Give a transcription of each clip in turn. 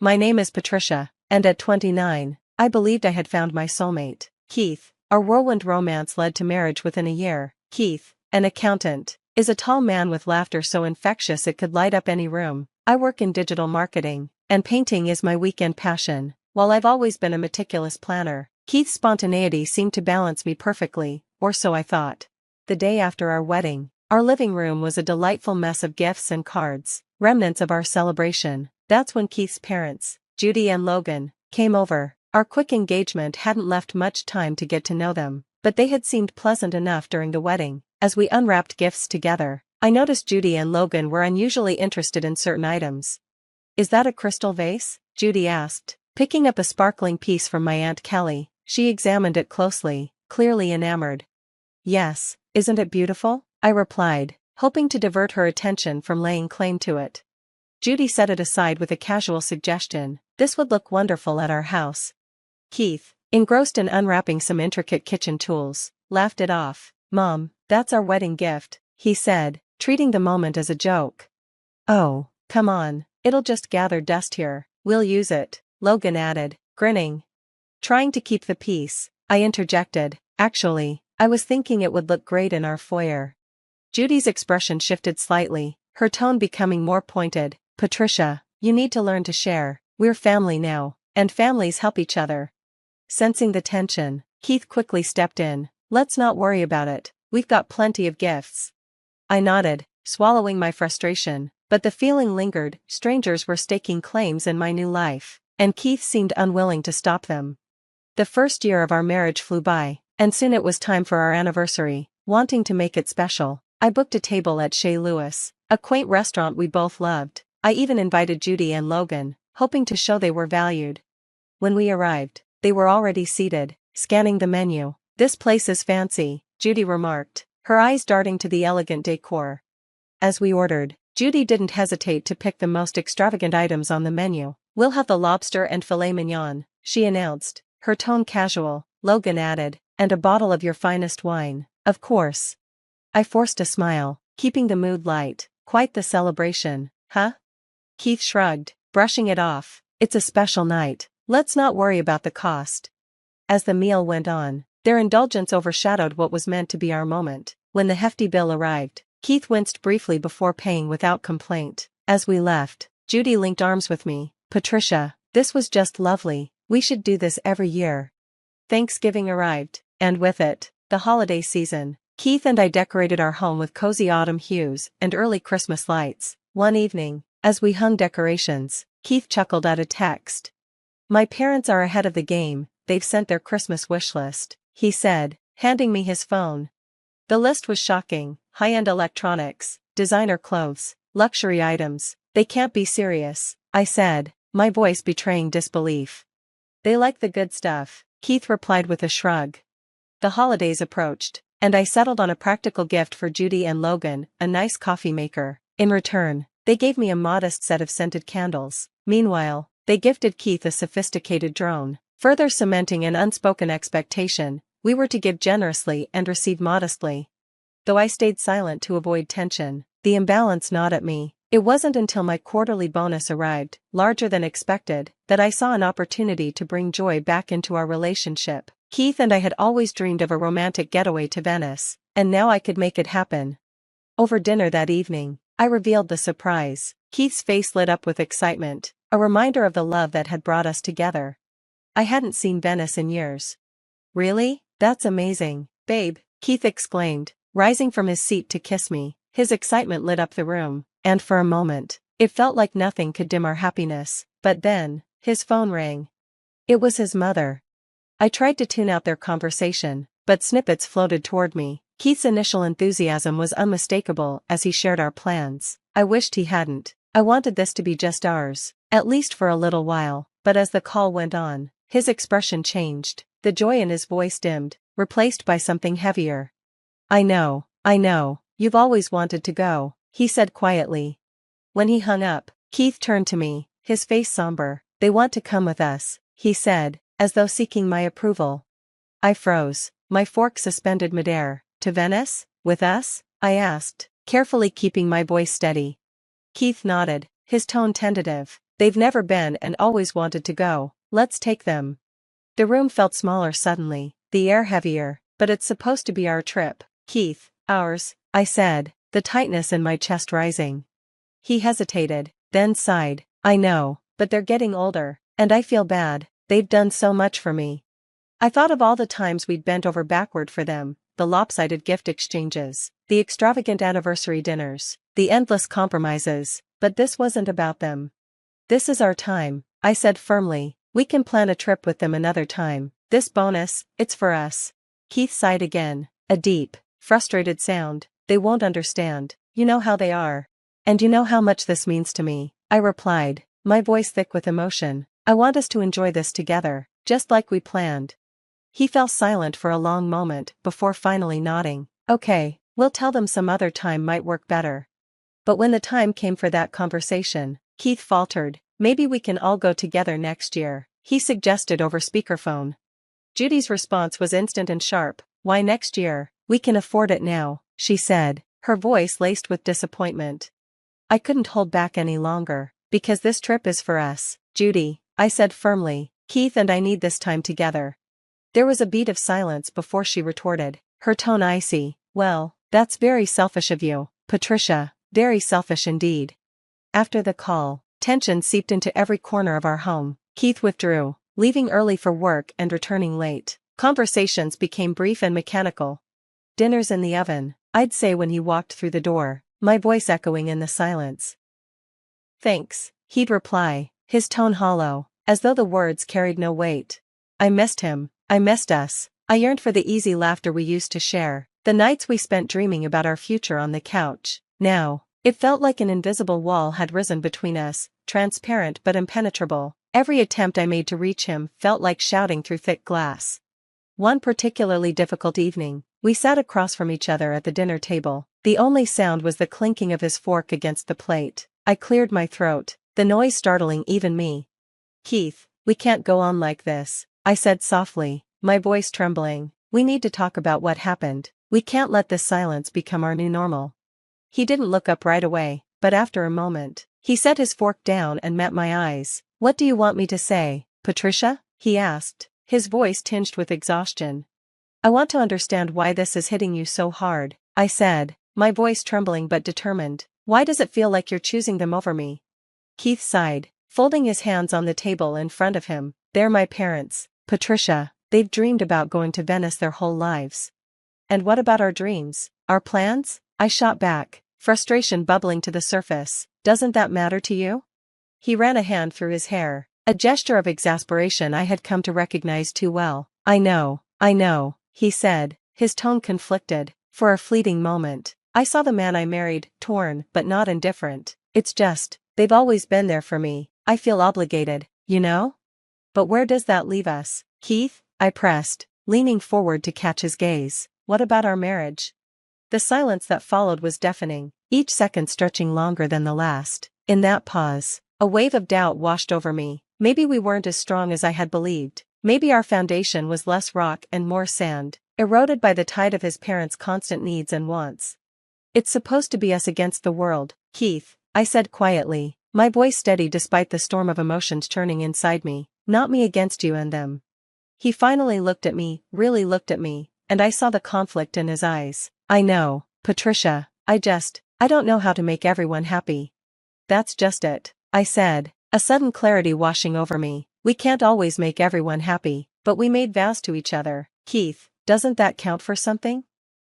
My name is Patricia, and at 29, I believed I had found my soulmate, Keith. Our whirlwind romance led to marriage within a year. Keith, an accountant, is a tall man with laughter so infectious it could light up any room. I work in digital marketing, and painting is my weekend passion. While I've always been a meticulous planner, Keith's spontaneity seemed to balance me perfectly, or so I thought. The day after our wedding, our living room was a delightful mess of gifts and cards, remnants of our celebration. That's when Keith's parents, Judy and Logan, came over. Our quick engagement hadn't left much time to get to know them, but they had seemed pleasant enough during the wedding. As we unwrapped gifts together, I noticed Judy and Logan were unusually interested in certain items. "Is that a crystal vase?" Judy asked, picking up a sparkling piece from my Aunt Kelly. She examined it closely, clearly enamored. "Yes, isn't it beautiful?" I replied, hoping to divert her attention from laying claim to it. Judy set it aside with a casual suggestion. "This would look wonderful at our house." Keith, engrossed in unwrapping some intricate kitchen tools, laughed it off. "Mom, that's our wedding gift," he said, treating the moment as a joke. "Oh, come on, it'll just gather dust here. We'll use it," Logan added, grinning. Trying to keep the peace, I interjected, "Actually, I was thinking it would look great in our foyer." Judy's expression shifted slightly, her tone becoming more pointed. "Patricia, you need to learn to share. We're family now, and families help each other." Sensing the tension, Keith quickly stepped in. "Let's not worry about it, we've got plenty of gifts." I nodded, swallowing my frustration, but the feeling lingered. Strangers were staking claims in my new life, and Keith seemed unwilling to stop them. The first year of our marriage flew by, and soon it was time for our anniversary. Wanting to make it special, I booked a table at Chez Louis, a quaint restaurant we both loved. I even invited Judy and Logan, hoping to show they were valued. When we arrived, they were already seated, scanning the menu. "This place is fancy," Judy remarked, her eyes darting to the elegant decor. As we ordered, Judy didn't hesitate to pick the most extravagant items on the menu. "We'll have the lobster and filet mignon," she announced, her tone casual. Logan added, "And a bottle of your finest wine, of course." I forced a smile, keeping the mood light. "Quite the celebration, huh?" Keith shrugged, brushing it off. "It's a special night, let's not worry about the cost." As the meal went on, their indulgence overshadowed what was meant to be our moment. When the hefty bill arrived, Keith winced briefly before paying without complaint. As we left, Judy linked arms with me. "Patricia, this was just lovely, we should do this every year." Thanksgiving arrived, and with it, the holiday season. Keith and I decorated our home with cozy autumn hues and early Christmas lights. One evening, as we hung decorations, Keith chuckled at a text. "My parents are ahead of the game, they've sent their Christmas wish list," he said, handing me his phone. The list was shocking: high-end electronics, designer clothes, luxury items. "They can't be serious," I said, my voice betraying disbelief. "They like the good stuff," Keith replied with a shrug. The holidays approached, and I settled on a practical gift for Judy and Logan, a nice coffee maker. In return, they gave me a modest set of scented candles. Meanwhile, they gifted Keith a sophisticated drone, further cementing an unspoken expectation: we were to give generously and receive modestly. Though I stayed silent to avoid tension, the imbalance gnawed at me. It wasn't until my quarterly bonus arrived, larger than expected, that I saw an opportunity to bring joy back into our relationship. Keith and I had always dreamed of a romantic getaway to Venice, and now I could make it happen. Over dinner that evening, I revealed the surprise. Keith's face lit up with excitement, a reminder of the love that had brought us together. "I hadn't seen Venice in years." "Really? That's amazing, babe," Keith exclaimed, rising from his seat to kiss me. His excitement lit up the room, and for a moment, it felt like nothing could dim our happiness. But then, his phone rang. It was his mother. I tried to tune out their conversation, but snippets floated toward me. Keith's initial enthusiasm was unmistakable as he shared our plans. I wished he hadn't. I wanted this to be just ours, at least for a little while. But as the call went on, his expression changed. The joy in his voice dimmed, replaced by something heavier. I know, you've always wanted to go," he said quietly. When he hung up, Keith turned to me, his face somber. "They want to come with us," he said, as though seeking my approval. I froze, my fork suspended midair. "To Venice? With us?" I asked, carefully keeping my voice steady. Keith nodded, his tone tentative. They've never been and always wanted to go. Let's take them. The room felt smaller suddenly, the air heavier, but it's supposed to be our trip, Keith. Ours, I said, the tightness in my chest rising. He hesitated, then sighed. I know, but they're getting older, and I feel bad. They've done so much for me. I thought of all the times we'd bent over backward for them, the lopsided gift exchanges, the extravagant anniversary dinners, the endless compromises, but this wasn't about them. This is our time, I said firmly. We can plan a trip with them another time. This bonus, it's for us. Keith sighed again, a deep, frustrated sound. They won't understand. You know how they are. And you know how much this means to me, I replied, my voice thick with emotion. I want us to enjoy this together, just like we planned. He fell silent for a long moment before finally nodding. Okay, we'll tell them some other time might work better. But when the time came for that conversation, Keith faltered. Maybe we can all go together next year, he suggested over speakerphone. Judy's response was instant and sharp. Why next year? We can afford it now, she said, her voice laced with disappointment. I couldn't hold back any longer. Because this trip is for us, Judy, I said firmly. Keith and I need this time together. There was a beat of silence before she retorted, her tone icy. Well, that's very selfish of you, Patricia, very selfish indeed. After the call, tension seeped into every corner of our home. Keith withdrew, leaving early for work and returning late. Conversations became brief and mechanical. Dinner's in the oven, I'd say when he walked through the door, my voice echoing in the silence. Thanks, he'd reply, his tone hollow, as though the words carried no weight. I missed him. I missed us. I yearned for the easy laughter we used to share, the nights we spent dreaming about our future on the couch. Now, it felt like an invisible wall had risen between us, transparent but impenetrable. Every attempt I made to reach him felt like shouting through thick glass. One particularly difficult evening, we sat across from each other at the dinner table. The only sound was the clinking of his fork against the plate. I cleared my throat, the noise startling even me. Keith, we can't go on like this, I said softly, my voice trembling. We need to talk about what happened. We can't let this silence become our new normal. He didn't look up right away, but after a moment, he set his fork down and met my eyes. What do you want me to say, Patricia? He asked, his voice tinged with exhaustion. I want to understand why this is hitting you so hard, I said, my voice trembling but determined. Why does it feel like you're choosing them over me? Keith sighed, folding his hands on the table in front of him. They're my parents, Patricia. They've dreamed about going to Venice their whole lives. And what about our dreams, our plans? I shot back, frustration bubbling to the surface. Doesn't that matter to you? He ran a hand through his hair, a gesture of exasperation I had come to recognize too well. I know, he said, his tone conflicted. For a fleeting moment, I saw the man I married, torn but not indifferent. It's just, they've always been there for me. I feel obligated, you know? But where does that leave us, Keith? I pressed, leaning forward to catch his gaze. What about our marriage? The silence that followed was deafening, each second stretching longer than the last. In that pause, a wave of doubt washed over me. Maybe we weren't as strong as I had believed. Maybe our foundation was less rock and more sand, eroded by the tide of his parents' constant needs and wants. It's supposed to be us against the world, Keith, I said quietly, my voice steady despite the storm of emotions churning inside me. Not me against you and them. He finally looked at me, really looked at me, and I saw the conflict in his eyes. I know, Patricia, I don't know how to make everyone happy. That's just it, I said, a sudden clarity washing over me. We can't always make everyone happy, but we made vows to each other. Keith, doesn't that count for something?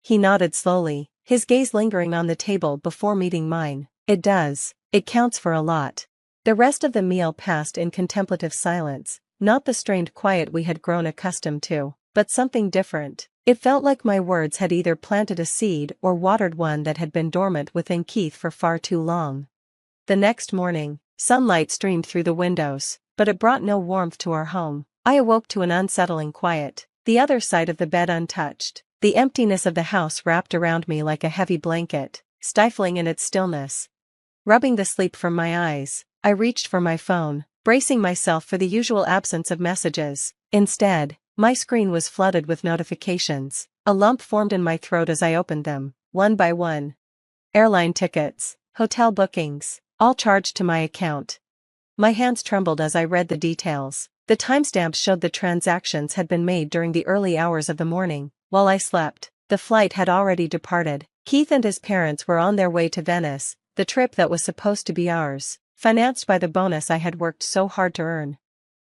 He nodded slowly, his gaze lingering on the table before meeting mine. It does, it counts for a lot. The rest of the meal passed in contemplative silence, not the strained quiet we had grown accustomed to, but something different. It felt like my words had either planted a seed or watered one that had been dormant within Keith for far too long. The next morning, sunlight streamed through the windows, but it brought no warmth to our home. I awoke to an unsettling quiet, the other side of the bed untouched, the emptiness of the house wrapped around me like a heavy blanket, stifling in its stillness. Rubbing the sleep from my eyes, I reached for my phone, bracing myself for the usual absence of messages. Instead, my screen was flooded with notifications. A lump formed in my throat as I opened them, one by one. Airline tickets, hotel bookings, all charged to my account. My hands trembled as I read the details. The timestamps showed the transactions had been made during the early hours of the morning. While I slept, the flight had already departed. Keith and his parents were on their way to Venice, the trip that was supposed to be ours, financed by the bonus I had worked so hard to earn.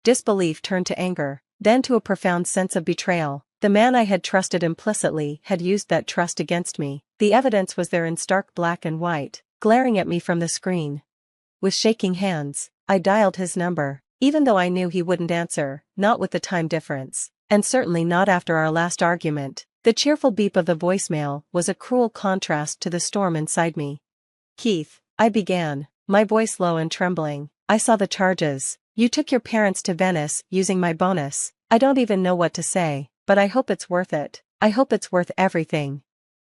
Disbelief turned to anger, then to a profound sense of betrayal. The man I had trusted implicitly had used that trust against me. The evidence was there in stark black and white, glaring at me from the screen. With shaking hands, I dialed his number, even though I knew he wouldn't answer, not with the time difference, and certainly not after our last argument. The cheerful beep of the voicemail was a cruel contrast to the storm inside me. "Keith," I began, my voice low and trembling, "I saw the charges. You took your parents to Venice using my bonus. I don't even know what to say, but I hope it's worth it. I hope it's worth everything."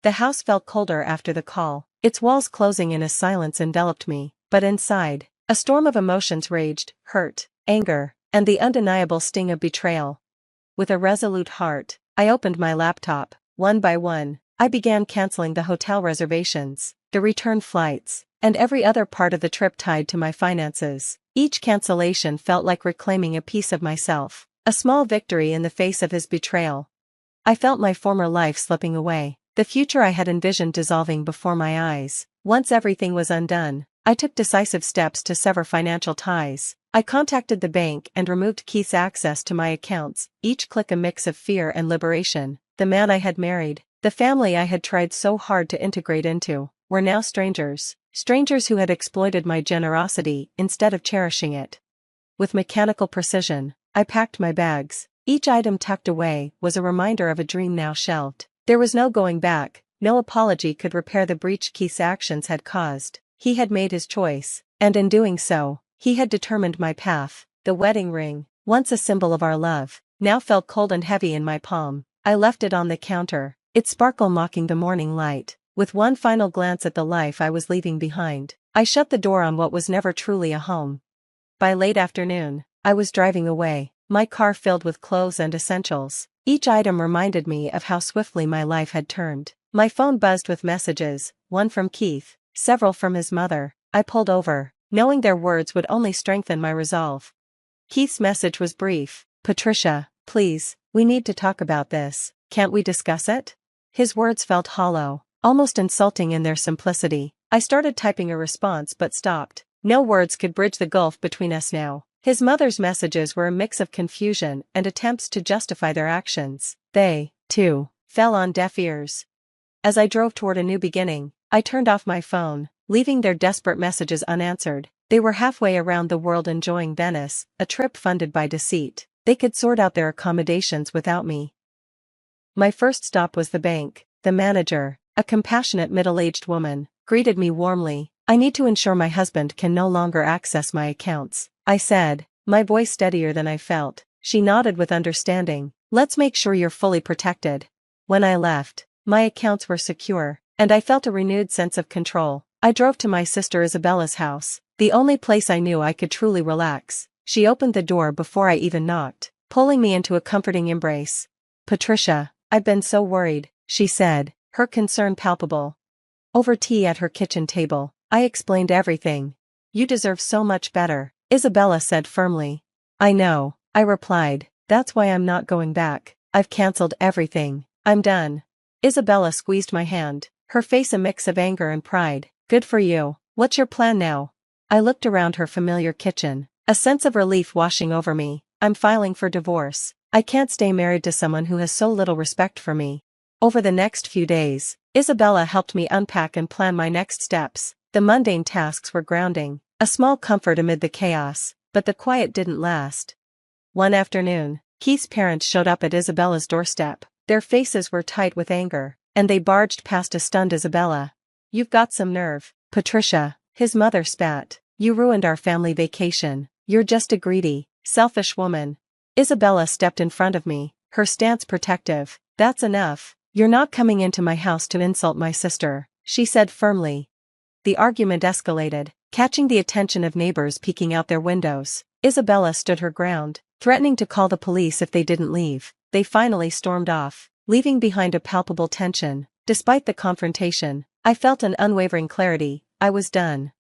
The house felt colder after the call, its walls closing in as silence enveloped me, but inside, a storm of emotions raged: hurt, anger, and the undeniable sting of betrayal. With a resolute heart, I opened my laptop. One by one, I began canceling the hotel reservations, the return flights, and every other part of the trip tied to my finances. Each cancellation felt like reclaiming a piece of myself, a small victory in the face of his betrayal. I felt my former life slipping away, the future I had envisioned dissolving before my eyes. Once everything was undone, I took decisive steps to sever financial ties. I contacted the bank and removed Keith's access to my accounts, each click a mix of fear and liberation. The man I had married, the family I had tried so hard to integrate into, were now strangers. Strangers who had exploited my generosity instead of cherishing it. With mechanical precision, I packed my bags. Each item tucked away was a reminder of a dream now shelved. There was no going back, no apology could repair the breach Keith's actions had caused. He had made his choice, and in doing so, he had determined my path. The wedding ring, once a symbol of our love, now felt cold and heavy in my palm. I left it on the counter, its sparkle mocking the morning light. With one final glance at the life I was leaving behind, I shut the door on what was never truly a home. By late afternoon, I was driving away, my car filled with clothes and essentials. Each item reminded me of how swiftly my life had turned. My phone buzzed with messages, one from Keith, several from his mother. I pulled over, knowing their words would only strengthen my resolve. Keith's message was brief: "Patricia, please, we need to talk about this. Can't we discuss it?" His words felt hollow, almost insulting in their simplicity. I started typing a response but stopped. No words could bridge the gulf between us now. His mother's messages were a mix of confusion and attempts to justify their actions. They, too, fell on deaf ears. As I drove toward a new beginning, I turned off my phone, leaving their desperate messages unanswered. They were halfway around the world enjoying Venice, a trip funded by deceit. They could sort out their accommodations without me. My first stop was the bank. The manager, a compassionate middle-aged woman, greeted me warmly. "I need to ensure my husband can no longer access my accounts," I said, my voice steadier than I felt. She nodded with understanding. "Let's make sure you're fully protected." When I left, my accounts were secure, and I felt a renewed sense of control. I drove to my sister Isabella's house, the only place I knew I could truly relax. She opened the door before I even knocked, pulling me into a comforting embrace. "Patricia, I've been so worried," she said, her concern palpable. Over tea at her kitchen table, I explained everything. "You deserve so much better," Isabella said firmly. "I know," I replied, "that's why I'm not going back. I've cancelled everything. I'm done." Isabella squeezed my hand, her face a mix of anger and pride. "Good for you. What's your plan now?" I looked around her familiar kitchen, a sense of relief washing over me. "I'm filing for divorce. I can't stay married to someone who has so little respect for me." Over the next few days, Isabella helped me unpack and plan my next steps. The mundane tasks were grounding, a small comfort amid the chaos, but the quiet didn't last. One afternoon, Keith's parents showed up at Isabella's doorstep. Their faces were tight with anger, and they barged past a stunned Isabella. "You've got some nerve, Patricia," his mother spat. "You ruined our family vacation. You're just a greedy, selfish woman." Isabella stepped in front of me, her stance protective. "That's enough. You're not coming into my house to insult my sister," she said firmly. The argument escalated, catching the attention of neighbors peeking out their windows. Isabella stood her ground, threatening to call the police if they didn't leave. They finally stormed off, leaving behind a palpable tension. Despite the confrontation, I felt an unwavering clarity. I was done.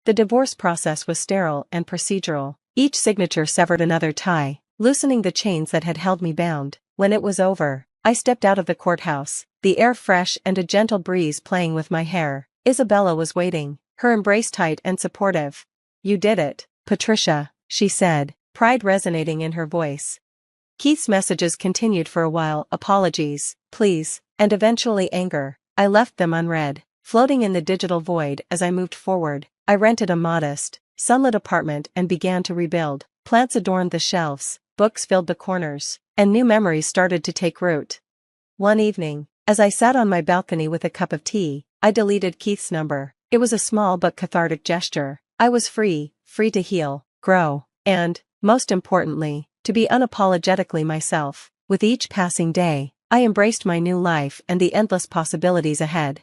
The divorce process was sterile and procedural. Each signature severed another tie, loosening the chains that had held me bound. When it was over, I stepped out of the courthouse, the air fresh and a gentle breeze playing with my hair. Isabella was waiting, her embrace tight and supportive. "You did it, Patricia," she said, pride resonating in her voice. Keith's messages continued for a while: apologies, please, and eventually anger. I left them unread, floating in the digital void. As I moved forward, I rented a modest, sunlit apartment and began to rebuild. Plants adorned the shelves, books filled the corners, and new memories started to take root. One evening, as I sat on my balcony with a cup of tea, I deleted Keith's number. It was a small but cathartic gesture. I was free to heal, grow, and, most importantly, to be unapologetically myself. With each passing day, I embraced my new life and the endless possibilities ahead.